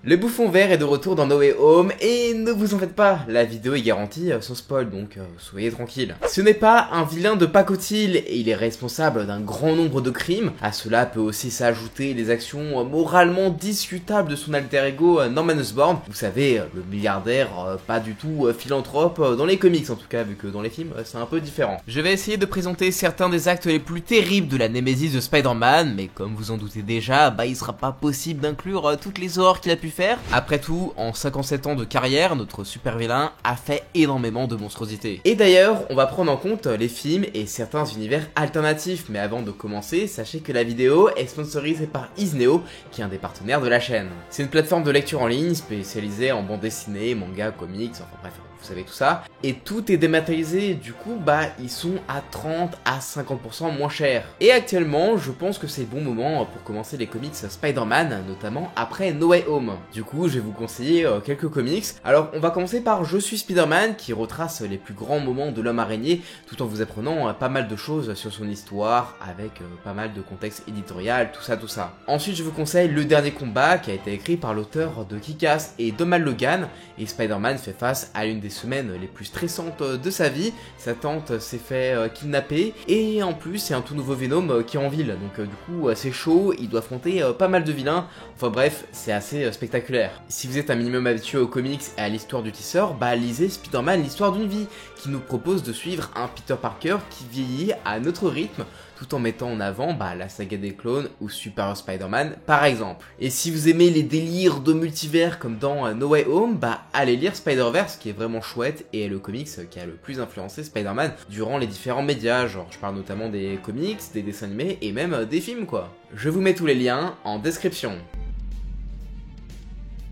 Le bouffon vert est de retour dans No Way Home et ne vous en faites pas, la vidéo est garantie sans spoil donc soyez tranquille. Ce n'est pas un vilain de pacotille et il est responsable d'un grand nombre de crimes. À cela peut aussi s'ajouter les actions moralement discutables de son alter ego Norman Osborn. Vous savez, le milliardaire pas du tout philanthrope dans les comics en tout cas, vu que dans les films c'est un peu différent. Je vais essayer de présenter certains des actes les plus terribles de la némésis de Spider-Man, mais comme vous en doutez déjà, il sera pas possible d'inclure toutes les horreurs qu'il a pu faire. Après tout, en 57 ans de carrière, notre super vilain a fait énormément de monstruosités. Et d'ailleurs, on va prendre en compte les films et certains univers alternatifs, mais avant de commencer, sachez que la vidéo est sponsorisée par Isneo, qui est un des partenaires de la chaîne. C'est une plateforme de lecture en ligne spécialisée en bande dessinée, manga, comics, enfin bref, vous savez tout ça. Et tout est dématérialisé, du coup, ils sont à 30 à 50% moins chers. Et actuellement, je pense que c'est le bon moment pour commencer les comics Spider-Man, notamment après No Way Home. Du coup, je vais vous conseiller quelques comics. Alors, on va commencer par Je suis Spider-Man, qui retrace les plus grands moments de l'homme araignée, tout en vous apprenant pas mal de choses sur son histoire, avec pas mal de contexte éditorial, tout ça. Ensuite, je vous conseille Le Dernier Combat, qui a été écrit par l'auteur de Kick-Ass et Donald Logan, et Spider-Man fait face à une des semaines les plus stressantes de sa vie. Sa tante s'est fait kidnapper, et en plus, c'est un tout nouveau Venom qui est en ville, donc du coup, c'est chaud, il doit affronter pas mal de vilains. Enfin bref, c'est assez spectaculaire. Si vous êtes un minimum habitué aux comics et à l'histoire du tisseur, lisez Spider-Man l'histoire d'une vie, qui nous propose de suivre un Peter Parker qui vieillit à notre rythme, tout en mettant en avant la saga des clones ou Super Spider-Man par exemple. Et si vous aimez les délires de multivers comme dans No Way Home, allez lire Spider-Verse qui est vraiment chouette et est le comics qui a le plus influencé Spider-Man durant les différents médias, genre je parle notamment des comics, des dessins animés et même des films quoi. Je vous mets tous les liens en description.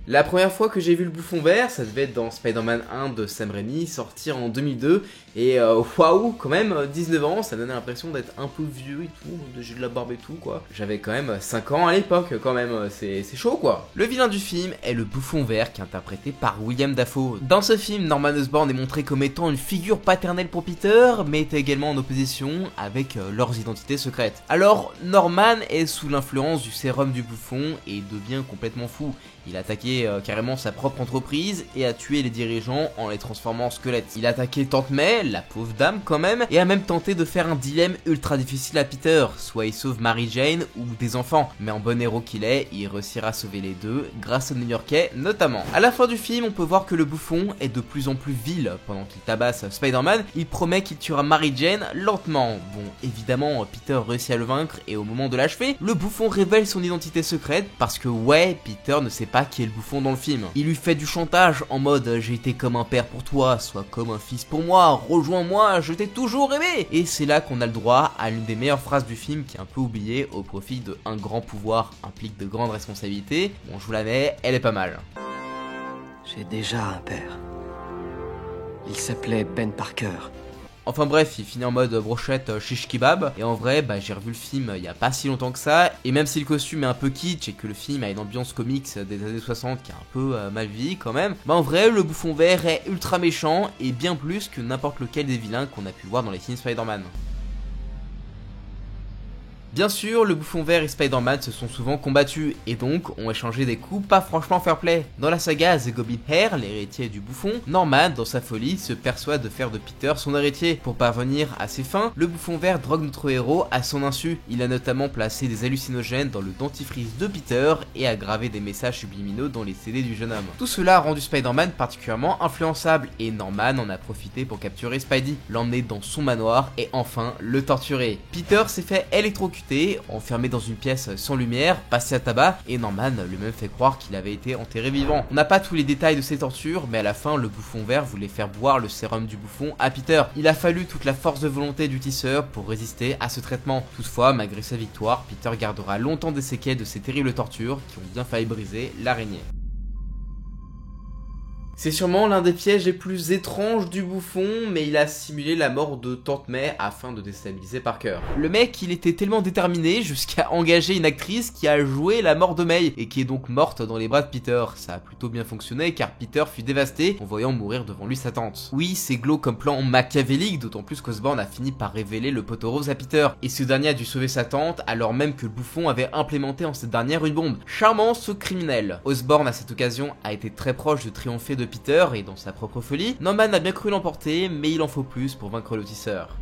La première fois que j'ai vu le bouffon vert, ça devait être dans Spider-Man 1 de Sam Raimi, sorti en 2002, et waouh, quand même, 19 ans, ça donnait l'impression d'être un peu vieux et tout, j'ai de la barbe et tout quoi. J'avais quand même 5 ans à l'époque, quand même, c'est chaud quoi. Le vilain du film est le bouffon vert qui est interprété par William Dafoe. Dans ce film, Norman Osborn est montré comme étant une figure paternelle pour Peter, mais est également en opposition avec leurs identités secrètes. Alors, Norman est sous l'influence du sérum du bouffon et devient complètement fou. Il a attaqué carrément sa propre entreprise et a tué les dirigeants en les transformant en squelettes. Il a attaqué Tante May, la pauvre dame quand même, et a même tenté de faire un dilemme ultra difficile à Peter, soit il sauve Mary Jane ou des enfants, mais en bon héros qu'il est, il réussira à sauver les deux, grâce aux New-Yorkais notamment. À la fin du film, on peut voir que le bouffon est de plus en plus vil. Pendant qu'il tabasse Spider-Man, il promet qu'il tuera Mary Jane lentement. Bon, évidemment, Peter réussit à le vaincre et au moment de l'achever, le bouffon révèle son identité secrète parce que ouais, Peter ne sait pas qui est le bouffon dans le film. Il lui fait du chantage en mode j'ai été comme un père pour toi, soit comme un fils pour moi, rejoins-moi, je t'ai toujours aimé. Et c'est là qu'on a le droit à l'une des meilleures phrases du film qui est un peu oubliée au profit de un grand pouvoir implique de grandes responsabilités. Bon, je vous la mets, elle est pas mal. J'ai déjà un père. Il s'appelait Ben Parker. Enfin bref, il finit en mode brochette shish kebab, et en vrai, j'ai revu le film il y a pas si longtemps que ça, et même si le costume est un peu kitsch et que le film a une ambiance comics des années 60 qui est un peu mal vieilli quand même, en vrai, le bouffon vert est ultra méchant, et bien plus que n'importe lequel des vilains qu'on a pu voir dans les films Spider-Man. Bien sûr, le bouffon vert et Spider-Man se sont souvent combattus, et donc ont échangé des coups pas franchement fair-play. Dans la saga The Goblin Hair, l'héritier du bouffon, Norman, dans sa folie, se persuade de faire de Peter son héritier. Pour parvenir à ses fins, le bouffon vert drogue notre héros à son insu. Il a notamment placé des hallucinogènes dans le dentifrice de Peter et a gravé des messages subliminaux dans les CD du jeune homme. Tout cela a rendu Spider-Man particulièrement influençable, et Norman en a profité pour capturer Spidey, l'emmener dans son manoir et enfin le torturer. Peter s'est fait électrocuter, enfermé dans une pièce sans lumière, passé à tabac, et Norman lui-même fait croire qu'il avait été enterré vivant. On n'a pas tous les détails de ces tortures, mais à la fin, le bouffon vert voulait faire boire le sérum du bouffon à Peter. Il a fallu toute la force de volonté du tisseur pour résister à ce traitement. Toutefois, malgré sa victoire, Peter gardera longtemps des séquelles de ces terribles tortures qui ont bien failli briser l'araignée. C'est sûrement l'un des pièges les plus étranges du bouffon, mais il a simulé la mort de Tante May afin de déstabiliser Parker. Le mec, il était tellement déterminé jusqu'à engager une actrice qui a joué la mort de May, et qui est donc morte dans les bras de Peter. Ça a plutôt bien fonctionné car Peter fut dévasté en voyant mourir devant lui sa tante. Oui, c'est glauque comme plan machiavélique, d'autant plus qu'Osborn a fini par révéler le poteau rose à Peter, et ce dernier a dû sauver sa tante alors même que le bouffon avait implémenté en cette dernière une bombe. Charmant ce criminel. Osborn à cette occasion a été très proche de triompher de Peter et dans sa propre folie, Norman a bien cru l'emporter, mais il en faut plus pour vaincre le tisseur.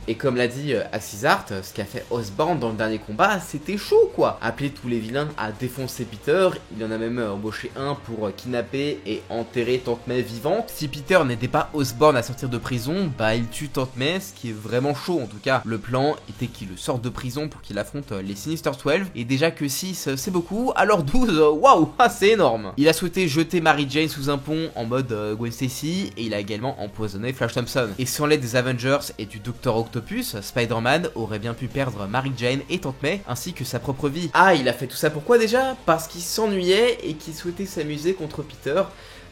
Et comme l'a dit Axis Art, ce qu'a fait Osborn dans le dernier combat, c'était chaud quoi. Appeler tous les vilains à défoncer Peter, il en a même embauché un pour kidnapper et enterrer Tante May vivante. Si Peter n'aidait pas Osborn à sortir de prison, bah il tue Tante May, ce qui est vraiment chaud en tout cas. Le plan était qu'il le sorte de prison pour qu'il affronte les Sinister 12, et déjà que 6 c'est beaucoup, alors 12, waouh, c'est énorme. Il a souhaité jeter Mary Jane sous un pont en mode Gwen Stacy, et il a également empoisonné Flash Thompson. Et sans l'aide des Avengers et du Dr. Octopus, Spider-Man aurait bien pu perdre Mary Jane et Tante May, ainsi que sa propre vie. Ah, il a fait tout ça pourquoi déjà? Parce qu'il s'ennuyait et qu'il souhaitait s'amuser contre Peter.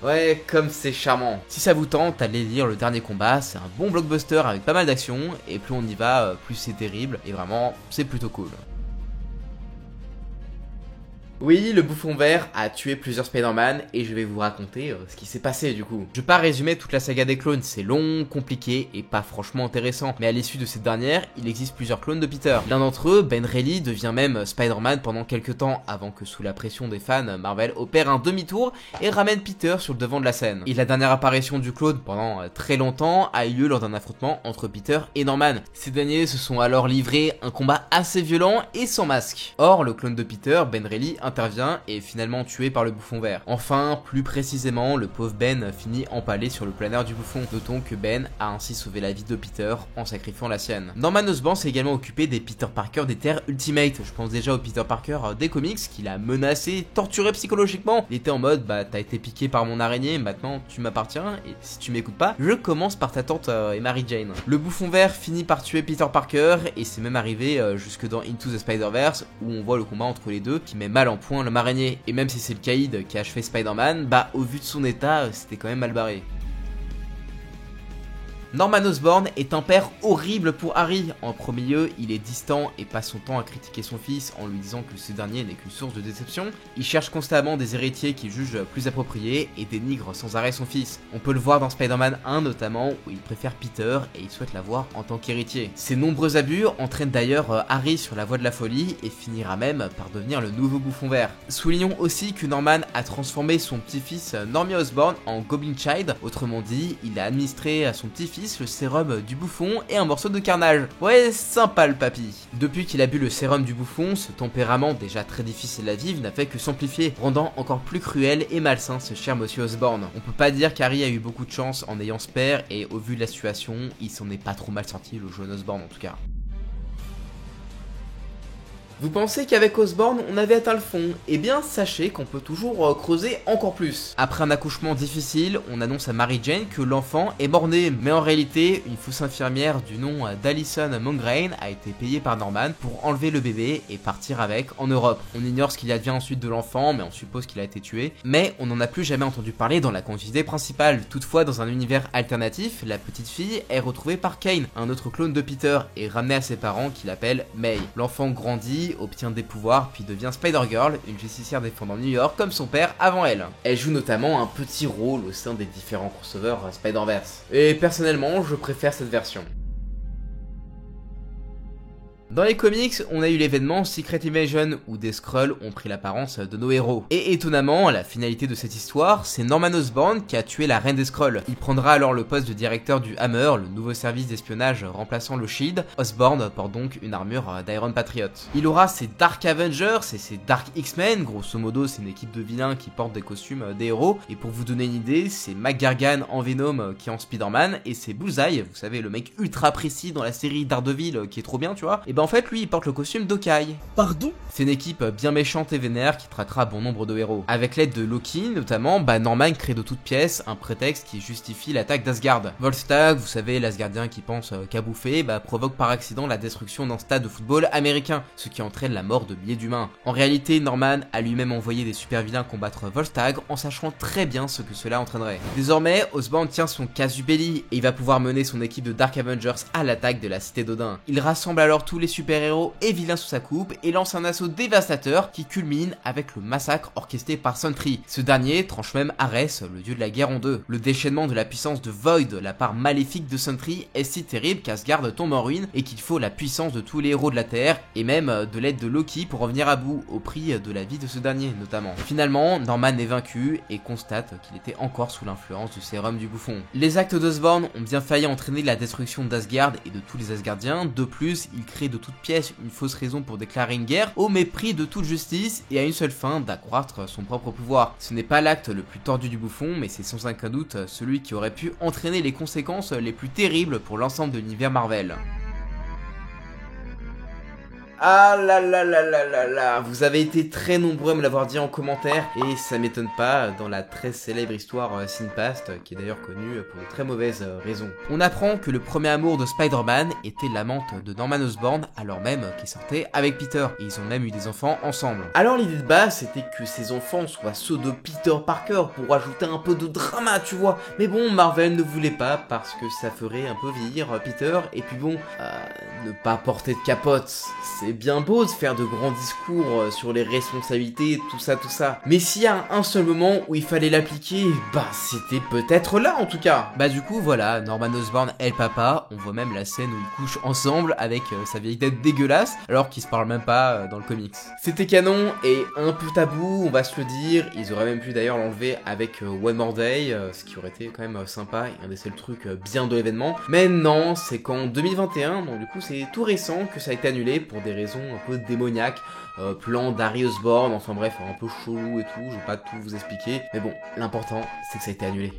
Ouais, comme c'est charmant. Si ça vous tente, allez lire Le Dernier Combat, c'est un bon blockbuster avec pas mal d'action, et plus on y va, plus c'est terrible, et vraiment, c'est plutôt cool. Oui, le bouffon vert a tué plusieurs Spider-Man et je vais vous raconter ce qui s'est passé du coup. Je vais pas résumer toute la saga des clones, c'est long, compliqué et pas franchement intéressant. Mais à l'issue de cette dernière, il existe plusieurs clones de Peter. L'un d'entre eux, Ben Reilly, devient même Spider-Man pendant quelques temps avant que sous la pression des fans, Marvel opère un demi-tour et ramène Peter sur le devant de la scène. Et la dernière apparition du clone pendant très longtemps a eu lieu lors d'un affrontement entre Peter et Norman. Ces derniers se sont alors livrés un combat assez violent et sans masque. Or, le clone de Peter, Ben Reilly, intervient et est finalement tué par le bouffon vert. Enfin, plus précisément, le pauvre Ben finit empalé sur le planeur du bouffon. Notons que Ben a ainsi sauvé la vie de Peter en sacrifiant la sienne. Norman Osborn s'est également occupé des Peter Parker des Terres Ultimate. Je pense déjà au Peter Parker des comics qu'il a menacé, torturé psychologiquement. Il était en mode bah t'as été piqué par mon araignée, maintenant tu m'appartiens et si tu m'écoutes pas, je commence par ta tante et Mary Jane. Le bouffon vert finit par tuer Peter Parker et c'est même arrivé jusque dans Into the Spider-Verse où on voit le combat entre les deux qui met mal en point l'homme araignée. Et même si c'est le caïd qui a achevé Spider-Man, bah au vu de son état, c'était quand même mal barré. Norman Osborn est un père horrible pour Harry. En premier lieu, il est distant et passe son temps à critiquer son fils en lui disant que ce dernier n'est qu'une source de déception. Il cherche constamment des héritiers qu'il juge plus appropriés et dénigre sans arrêt son fils. On peut le voir dans Spider-Man 1 notamment, où il préfère Peter et il souhaite l'avoir en tant qu'héritier. Ces nombreux abus entraînent d'ailleurs Harry sur la voie de la folie et finira même par devenir le nouveau bouffon vert. Soulignons aussi que Norman a transformé son petit-fils Normie Osborn en Goblin Child, autrement dit, il a administré à son petit-fils le sérum du bouffon et un morceau de carnage. Ouais, sympa le papy. Depuis qu'il a bu le sérum du bouffon, ce tempérament déjà très difficile à vivre n'a fait que s'amplifier, rendant encore plus cruel et malsain ce cher monsieur Osborn. On peut pas dire qu'Harry a eu beaucoup de chance en ayant ce père et au vu de la situation, il s'en est pas trop mal sorti, le jeune Osborn en tout cas. Vous pensez qu'avec Osborn, on avait atteint le fond? Eh bien, sachez qu'on peut toujours creuser encore plus. Après un accouchement difficile, on annonce à Mary Jane que l'enfant est mort-né. Mais en réalité, une fausse infirmière du nom d'Alison Mongrain a été payée par Norman pour enlever le bébé et partir avec en Europe. On ignore ce qu'il advient ensuite de l'enfant, mais on suppose qu'il a été tué. Mais on n'en a plus jamais entendu parler dans la continuité principale. Toutefois, dans un univers alternatif, la petite fille est retrouvée par Kane, un autre clone de Peter, et ramenée à ses parents qui l'appellent May. L'enfant grandit, obtient des pouvoirs puis devient Spider-Girl, une justicière défendant New York comme son père avant elle. Elle joue notamment un petit rôle au sein des différents crossovers Spider-Verse. Et personnellement, je préfère cette version. Dans les comics, on a eu l'événement Secret Invasion où des Skrulls ont pris l'apparence de nos héros. Et étonnamment, la finalité de cette histoire, c'est Norman Osborn qui a tué la reine des Skrulls. Il prendra alors le poste de directeur du Hammer, le nouveau service d'espionnage remplaçant le Shield. Osborn porte donc une armure d'Iron Patriot. Il aura ses Dark Avengers et ses Dark X-Men, grosso modo c'est une équipe de vilains qui portent des costumes des héros. Et pour vous donner une idée, c'est McGargan en Venom qui est en Spider-Man et c'est Bullseye, vous savez le mec ultra précis dans la série Daredevil qui est trop bien tu vois. Et bah en fait lui il porte le costume d'Hawkeye. Pardon? C'est une équipe bien méchante et vénère qui traquera bon nombre de héros. Avec l'aide de Loki notamment, bah Norman crée de toutes pièces un prétexte qui justifie l'attaque d'Asgard. Volstagg, vous savez l'Asgardien qui pense qu'à bouffer, bah provoque par accident la destruction d'un stade de football américain, ce qui entraîne la mort de milliers d'humains. En réalité, Norman a lui-même envoyé des super vilains combattre Volstagg en sachant très bien ce que cela entraînerait. Désormais, Osborn tient son casus belli et il va pouvoir mener son équipe de Dark Avengers à l'attaque de la cité d'Odin. Il rassemble alors tous les super-héros et vilains sous sa coupe et lance un assaut dévastateur qui culmine avec le massacre orchestré par Sentry. Ce dernier tranche même Ares, le dieu de la guerre, en deux. Le déchaînement de la puissance de Void, la part maléfique de Sentry, est si terrible qu'Asgard tombe en ruine et qu'il faut la puissance de tous les héros de la Terre et même de l'aide de Loki pour revenir à bout, au prix de la vie de ce dernier notamment. Finalement, Norman est vaincu et constate qu'il était encore sous l'influence du sérum du bouffon. Les actes d'Osborn ont bien failli entraîner la destruction d'Asgard et de tous les Asgardiens. De plus, il crée de toutes pièces une fausse raison pour déclarer une guerre au mépris de toute justice et à une seule fin, d'accroître son propre pouvoir. Ce n'est pas l'acte le plus tordu du bouffon, mais c'est sans aucun doute celui qui aurait pu entraîner les conséquences les plus terribles pour l'ensemble de l'univers Marvel. Ah là là là là là là, vous avez été très nombreux à me l'avoir dit en commentaire et ça m'étonne pas dans la très célèbre histoire Sin Past, qui est d'ailleurs connue pour de très mauvaises raisons. On apprend que le premier amour de Spider-Man était l'amante de Norman Osborn alors même qu'il sortait avec Peter et ils ont même eu des enfants ensemble. Alors l'idée de base c'était que ces enfants soient ceux de Peter Parker pour ajouter un peu de drama tu vois, mais bon Marvel ne voulait pas parce que ça ferait un peu vieillir Peter et puis bon, ne pas porter de capote, c'est bien beau de faire de grands discours sur les responsabilités, tout ça. Mais s'il y a un seul moment où il fallait l'appliquer, bah c'était peut-être là en tout cas. Bah du coup voilà, Norman Osborn est le papa, on voit même la scène où ils couchent ensemble avec sa vieille tête dégueulasse, alors qu'ils se parlent même pas dans le comics. C'était canon et un peu tabou, on va se le dire, ils auraient même pu d'ailleurs l'enlever avec One More Day, ce qui aurait été quand même sympa et un des seuls trucs bien de l'événement. Mais non, c'est qu'en 2021, donc du coup c'est tout récent que ça a été annulé pour des raisons un peu démoniaque, plan d'Harry Osborn, enfin bref, un peu chelou et tout, je vais pas tout vous expliquer, mais bon, l'important c'est que ça a été annulé.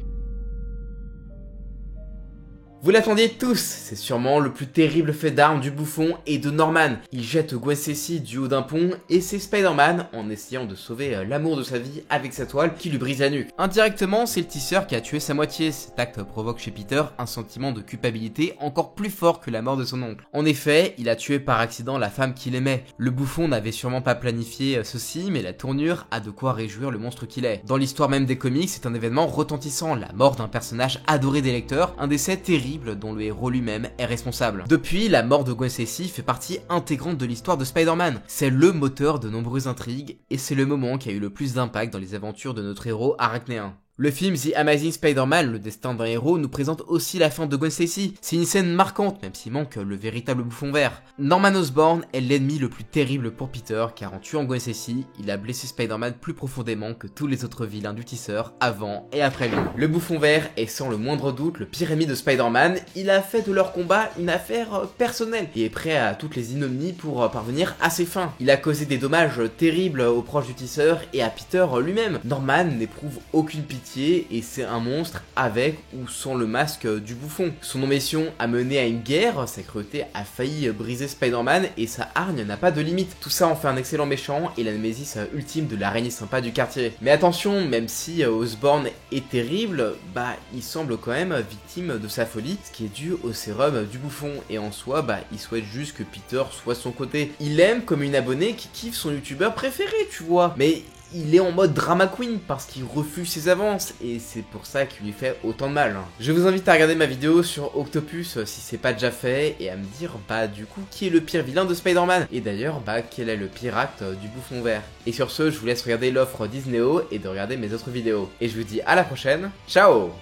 Vous l'attendiez tous, c'est sûrement le plus terrible fait d'armes du bouffon et de Norman. Il jette Gwen Stacy du haut d'un pont et c'est Spider-Man en essayant de sauver l'amour de sa vie avec sa toile qui lui brise la nuque. Indirectement, c'est le tisseur qui a tué sa moitié. Cet acte provoque chez Peter un sentiment de culpabilité encore plus fort que la mort de son oncle. En effet, il a tué par accident la femme qu'il aimait. Le bouffon n'avait sûrement pas planifié ceci, mais la tournure a de quoi réjouir le monstre qu'il est. Dans l'histoire même des comics, c'est un événement retentissant, la mort d'un personnage adoré des lecteurs, un décès terrible dont le héros lui-même est responsable. Depuis, la mort de Gwen Stacy fait partie intégrante de l'histoire de Spider-Man. C'est le moteur de nombreuses intrigues et c'est le moment qui a eu le plus d'impact dans les aventures de notre héros arachnéen. Le film The Amazing Spider-Man, le destin d'un héros, nous présente aussi la fin de Gwen Stacy. C'est une scène marquante, même s'il manque le véritable bouffon vert. Norman Osborn est l'ennemi le plus terrible pour Peter, car en tuant Gwen Stacy, il a blessé Spider-Man plus profondément que tous les autres vilains du tisseur, avant et après lui. Le bouffon vert est sans le moindre doute le pire ennemi de Spider-Man, il a fait de leur combat une affaire personnelle, et est prêt à toutes les ignominies pour parvenir à ses fins. Il a causé des dommages terribles aux proches du tisseur et à Peter lui-même. Norman n'éprouve aucune pitié et c'est un monstre avec ou sans le masque du bouffon. Son ambition a mené à une guerre, sa cruauté a failli briser Spider-Man et sa hargne n'a pas de limite. Tout ça en fait un excellent méchant et la némésis ultime de l'araignée sympa du quartier. Mais attention, même si Osborn est terrible, bah il semble quand même victime de sa folie, ce qui est dû au sérum du bouffon et en soi bah il souhaite juste que Peter soit de son côté. Il aime comme une abonnée qui kiffe son youtubeur préféré, tu vois, mais il est en mode drama queen parce qu'il refuse ses avances et c'est pour ça qu'il lui fait autant de mal. Je vous invite à regarder ma vidéo sur Octopus si c'est pas déjà fait et à me dire bah du coup qui est le pire vilain de Spider-Man et d'ailleurs bah quel est le pire acte du bouffon vert. Et sur ce je vous laisse regarder l'offre Disney et de regarder mes autres vidéos. Et je vous dis à la prochaine, ciao.